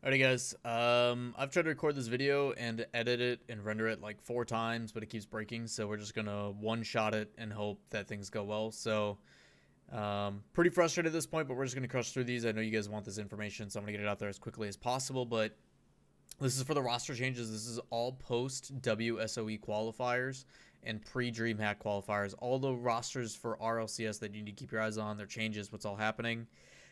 Alrighty guys, I've tried to record this video and edit it and render it like 4 times, but it keeps breaking, so we're just gonna one-shot it and hope that things go well. So, pretty frustrated at this point, but we're just gonna crush through these. I know you guys want this information, so I'm gonna get it out there as quickly as possible, but this is for the roster changes. This is all post WSOE qualifiers and pre-Dreamhack qualifiers. All the rosters for RLCS that you need to keep your eyes on, their changes, what's all happening.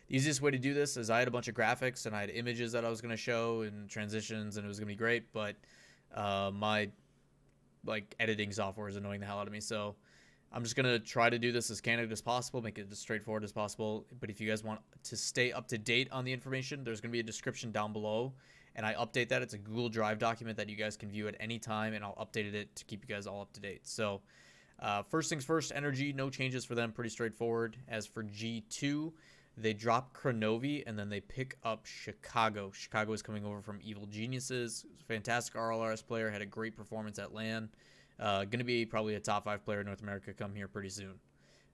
The easiest way to do this is I had a bunch of graphics and I had images that I was going to show and transitions, and it was going to be great, but my editing software is annoying the hell out of me. So I'm just going to try to do this as candid as possible, make it as straightforward as possible. But if you guys want to stay up to date on the information, there's going to be a description down below, and I update that. It's a Google Drive document that you guys can view at any time, and I'll update it to keep you guys all up to date. So first things first, Energy, no changes for them, pretty straightforward. As for G2, they drop Kronovi and then they pick up Chicago. Chicago is coming over from Evil Geniuses. Fantastic RLRS player, had a great performance at LAN. Going to be probably a top 5 player in North America come here pretty soon.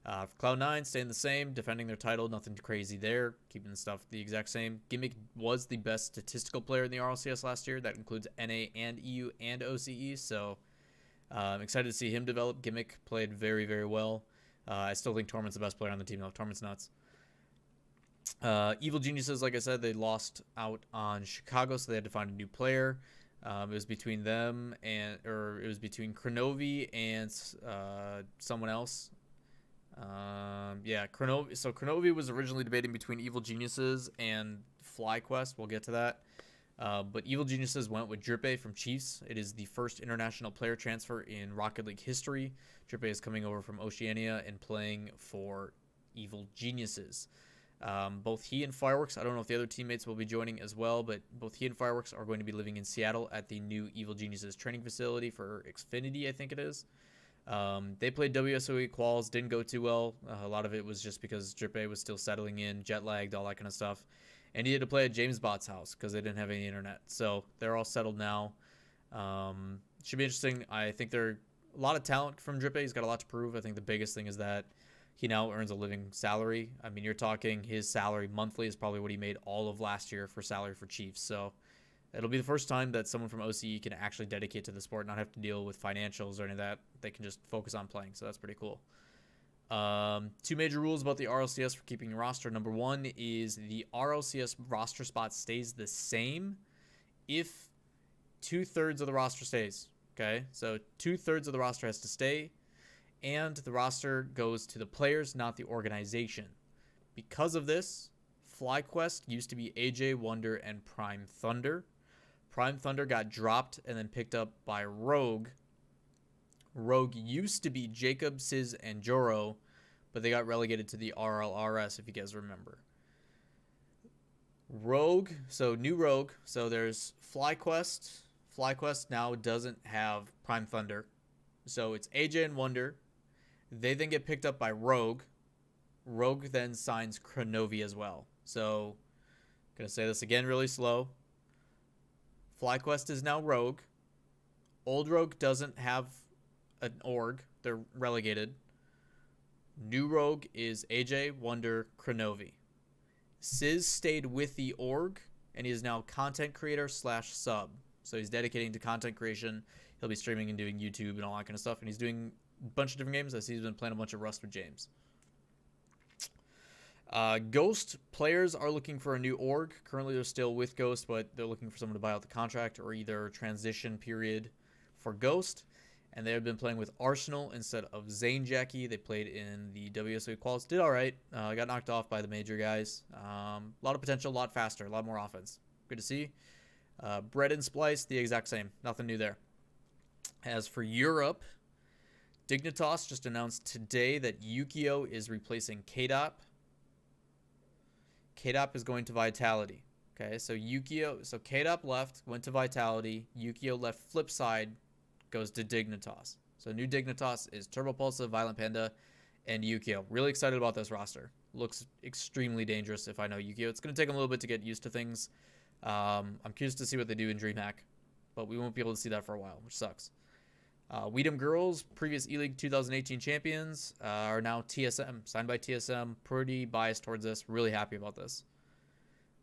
For Cloud9, staying the same, defending their title, nothing crazy there, keeping the stuff the exact same. Gimmick was the best statistical player in the RLCS last year. That includes NA and EU and OCE, so I'm excited to see him develop. Gimmick played very, very well. I still think Torment's the best player on the team, though. Torment's nuts. Evil Geniuses, like I said, they lost out on Chicago, so they had to find a new player. It was between them it was between Kronovi and someone else. Kronovi. So Kronovi was originally debating between Evil Geniuses and FlyQuest. We'll get to that. But Evil Geniuses went with Drippe from Chiefs. It is the first international player transfer in Rocket League history. Drippe is coming over from Oceania and playing for Evil Geniuses. Both he and Fireworks, I don't know if the other teammates will be joining as well, but both he and Fireworks are going to be living in Seattle at the new Evil Geniuses training facility for Xfinity, I think it is. They played WSOE quals, didn't go too well. A lot of it was just because Drippe was still settling in, jet lagged, all that kind of stuff. And he had to play at James Bot's house because they didn't have any internet. So they're all settled now. Should be interesting. I think they're a lot of talent from Drippe. He's got a lot to prove. I think the biggest thing is that he now earns a living salary. I mean, you're talking his salary monthly is probably what he made all of last year for salary for Chiefs. So it'll be the first time that someone from OCE can actually dedicate to the sport, not have to deal with financials or any of that. They can just focus on playing. So that's pretty cool. 2 major rules about the RLCS for keeping your roster. Number 1 is the RLCS roster spot stays the same if 2/3 of the roster stays. Okay, so 2/3 of the roster has to stay, and the roster goes to the players, not the organization. Because of this, FlyQuest used to be AJ, Wonder, and Prime Thunder. Prime Thunder got dropped and then picked up by Rogue. Rogue used to be Jacob, Sizz, and Joro, but they got relegated to the RLRS, if you guys remember. Rogue, so new Rogue, so there's FlyQuest. FlyQuest now doesn't have Prime Thunder, so it's AJ and Wonder. They then get picked up by Rogue. Rogue then signs Kronovi as well. So, I'm going to say this again really slow. FlyQuest is now Rogue. Old Rogue doesn't have an org. They're relegated. New Rogue is AJ, Wonder, Kronovi. Sizz stayed with the org, and he is now content creator / sub. So he's dedicating to content creation. He'll be streaming and doing YouTube and all that kind of stuff. And he's doing a bunch of different games. I see he's been playing a bunch of Rust with James. Ghost players are looking for a new org. Currently they're still with Ghost, but they're looking for someone to buy out the contract or either transition period for Ghost. And they have been playing with Arsenal instead of Zane Jackie. They played in the WSOE quals. Did all right. Got knocked off by the major guys. A lot of potential, a lot faster, a lot more offense. Good to see. Bread and Splice, the exact same. Nothing new there. As for Europe, Dignitas just announced today that Yukio is replacing KDOP. KDOP is going to Vitality. Okay, so KDOP left, went to Vitality. Yukio left Flipside, goes to Dignitas. So new Dignitas is Turbo Pulsa, Violent Panda, and Yukio. Really excited about this roster. Looks extremely dangerous if I know Yukio. It's going to take him a little bit to get used to things. I'm curious to see what they do in Dreamhack, but we won't be able to see that for a while, which sucks. Weedham Girls, previous E-League 2018 champions, are now TSM, signed by TSM. Pretty biased towards this. Really happy about this.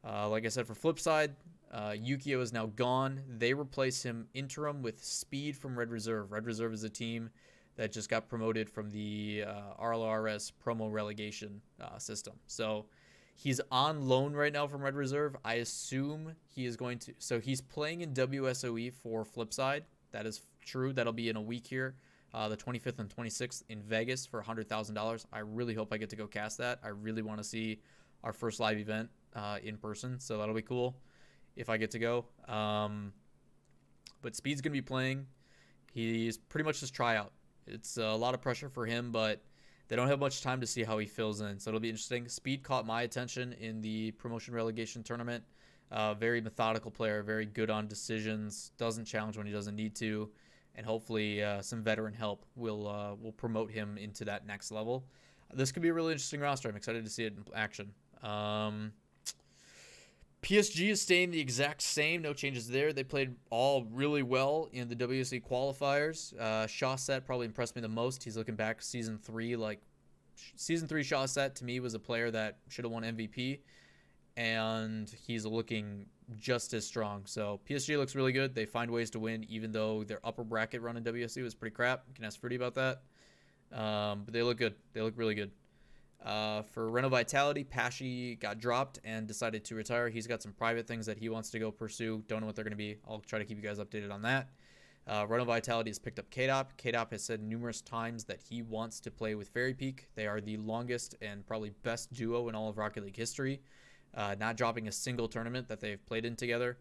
Like I said, for Flipside, Yukio is now gone. They replace him interim with Speed from Red Reserve. Red Reserve is a team that just got promoted from the RLRS promo relegation system. So he's on loan right now from Red Reserve. I assume he is going to... So he's playing in WSOE for Flipside. That is true. That'll be in a week here. The 25th and 26th in Vegas for $100,000. I really hope I get to go cast that. I really want to see our first live event in person. So that'll be cool if I get to go. But Speed's going to be playing. He's pretty much just tryout. It's a lot of pressure for him, but they don't have much time to see how he fills in. So it'll be interesting. Speed caught my attention in the promotion relegation tournament. Very methodical player, very good on decisions, doesn't challenge when he doesn't need to, and hopefully some veteran help will promote him into that next level. This could be a really interesting roster. I'm excited to see it in action. PSG is staying the exact same. No changes there. They played all really well in the WSOE qualifiers. Shawset probably impressed me the most. He's looking back Season 3. Season 3 Shawset, to me, was a player that should have won MVP. And he's looking just as strong. So PSG looks really good. They find ways to win, even though their upper bracket run in WSOE was pretty crap. You can ask Fruity about that. But they look good. They look really good. For Reno Vitality, Pashy got dropped and decided to retire. He's got some private things that he wants to go pursue. Don't know what they're going to be. I'll try to keep you guys updated on that. Reno Vitality has picked up KDOP. KDOP has said numerous times that he wants to play with Fairy Peak. They are the longest and probably best duo in all of Rocket League history. Not dropping a single tournament that they've played in together.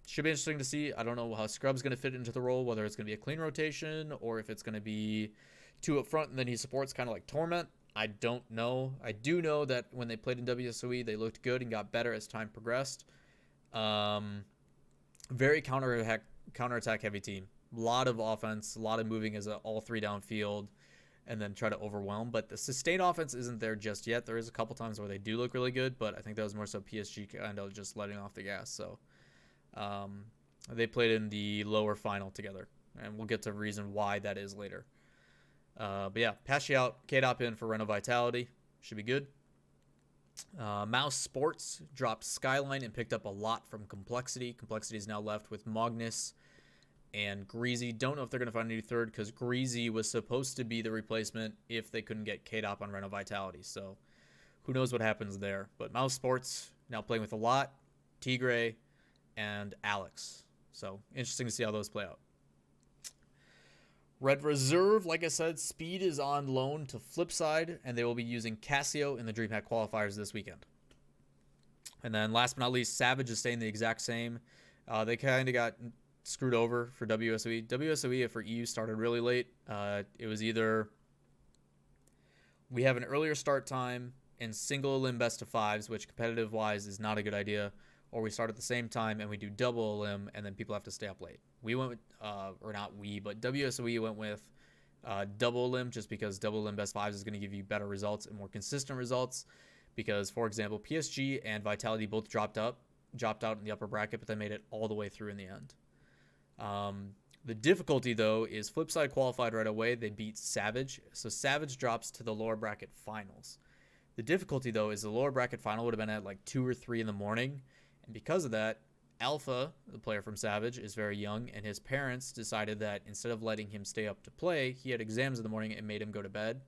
Should be interesting to see. I don't know how Scrub's going to fit into the role, whether it's going to be a clean rotation or if it's going to be 2 up front and then he supports kind of like Torment. I don't know. I do know that when they played in WSOE, they looked good and got better as time progressed. Very counterattack heavy team. A lot of offense, a lot of moving as all 3 downfield, and then try to overwhelm. But the sustained offense isn't there just yet. There is a couple times where they do look really good, but I think that was more so PSG kind of just letting off the gas. So they played in the lower final together, and we'll get to reason why that is later. But yeah, Pashy out, KDOP in for Reno Vitality. Should be good. Mouse Sports dropped Skyline and picked up a lot from Complexity. Complexity is now left with Magnus and Greasy. Don't know if they're going to find a new third because Greasy was supposed to be the replacement if they couldn't get KDOP on Reno Vitality. So who knows what happens there. But Mouse Sports now playing with a lot, Tigre, and Alex. So interesting to see how those play out. Red Reserve, like I said, Speed is on loan to Flipside, and they will be using Casio in the Dreamhack qualifiers this weekend. And then last but not least, Savage is staying the exact same. They kind of got screwed over for WSOE. WSOE for EU started really late. It was either we have an earlier start time and single elim best of 5s, which competitive-wise is not a good idea, or we start at the same time and we do double elim, and then people have to stay up late. We went with, or not we, but WSOE went with double elim just because double elim best 5s is going to give you better results and more consistent results. Because, for example, PSG and Vitality both dropped out in the upper bracket, but they made it all the way through in the end. The difficulty, though, is Flipside qualified right away. They beat Savage, so Savage drops to the lower bracket finals. The difficulty, though, is the lower bracket final would have been at like 2 or 3 in the morning, and because of that, Alpha, the player from Savage, is very young, and his parents decided that instead of letting him stay up to play, he had exams in the morning and made him go to bed,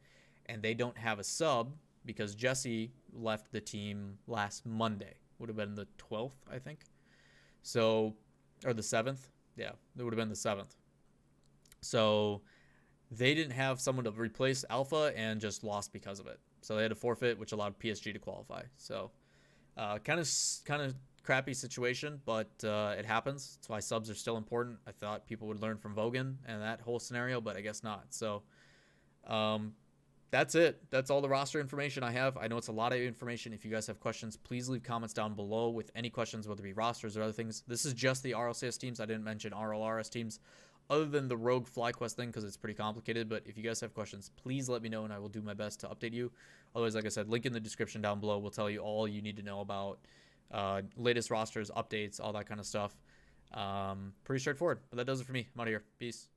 and they don't have a sub because Jesse left the team last Monday. Would have been the 12th, I think. So, or the 7th. Yeah, it would have been the 7th. So they didn't have someone to replace Alpha and just lost because of it. So they had to forfeit, which allowed PSG to qualify. So kind of crappy situation, but it happens. That's why subs are still important. I thought people would learn from Vogan and that whole scenario, but I guess not. So that's it. That's all the roster information I have. I know it's a lot of information. If you guys have questions, please leave comments down below with any questions, whether it be rosters or other things. This is just the RLCS teams. I didn't mention RLRS teams other than the Rogue FlyQuest thing because it's pretty complicated. But if you guys have questions, please let me know and I will do my best to update you. Otherwise, like I said, link in the description down below will tell you all you need to know about latest rosters, updates, all that kind of stuff. Pretty straightforward, but that does it for me. I'm out of here. Peace.